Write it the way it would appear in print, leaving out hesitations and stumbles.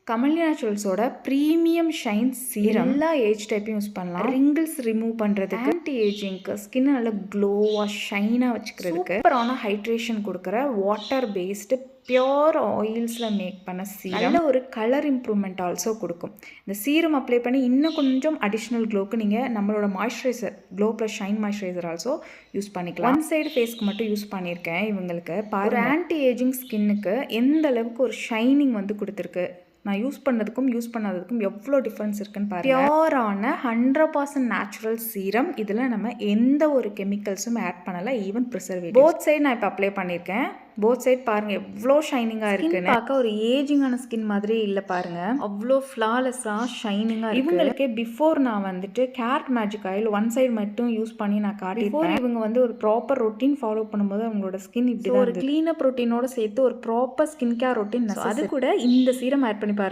கமல்யா நேச்சுரல்ஸோட premium shine serum எல்லா age டைப்பையும் use பண்ணலாம். Wrinkles remove பண்ணுறதுக்கு, ஆன்டி ஏஜிங்க்கு, ஸ்கின் நல்லா க்ளோவாக ஷைனாக வச்சுக்கிறதுக்கு, சூப்பரான ஹைட்ரேஷன் கொடுக்குற வாட்டர் பேஸ்டு பியோர் ஆயில்ஸில் மேக் பண்ண சீரம் நல்ல ஒரு கலர் இம்ப்ரூவ்மெண்ட் ஆல்சோ கொடுக்கும். இந்த சீரம் அப்ளை பண்ணி இன்னும் கொஞ்சம் அடிஷ்னல் க்ளோக்கு நீங்கள் நம்மளோட moisturiser glow plus shine moisturiser also use பண்ணிக்கலாம். ஒன் சைடு ஃபேஸ்க்கு மட்டும் யூஸ் பண்ணியிருக்கேன். இவங்களுக்கு ஒரு ஆன்டி ஏஜிங் ஸ்கின்னுக்கு எந்த அளவுக்கு ஒரு ஷைனிங் வந்து கொடுத்துருக்கு. நான் யூஸ் பண்ணதுக்கும் யூஸ் பண்ணாததுக்கும் எவ்வளோ டிஃப்ரென்ஸ் இருக்குன்னு பாருங்கள். பியோரான 100% நேச்சுரல் சீரம். இதில் நம்ம எந்த ஒரு கெமிக்கல்ஸும் ஆட் பண்ணலை, ஈவன் ப்ரிசர்வேட்டிவ். போத் சைடு நான் இப்போ அப்ளை பண்ணியிருக்கேன். போத் சைட் பாருங்கள் எவ்வளோ ஷைனிங்காக இருக்குன்னு. பார்க்க ஒரு ஏஜிங்கான ஸ்கின் மாதிரி இல்லை பாருங்கள், அவ்வளோ ஃப்ளாலெஸ்ஸாக ஷைனிங்காக இருக்குது. இவங்களுக்கே பிஃபோர் நான் வந்துட்டு carrot magic oil one side மட்டும் யூஸ் பண்ணி நான் காட்டியிருப்பேன். இவங்க வந்து ஒரு ப்ராப்பர் ரொட்டீன் ஃபாலோ பண்ணும்போது அவங்களோட ஸ்கின் இப்படி ஒரு க்ளீனப் ரொட்டீனோட சேர்த்து ஒரு ப்ராப்பர் ஸ்கின் கேர் ரொட்டீன், அது கூட இந்த சீரம் ஆட் பண்ணி பாருங்கள்.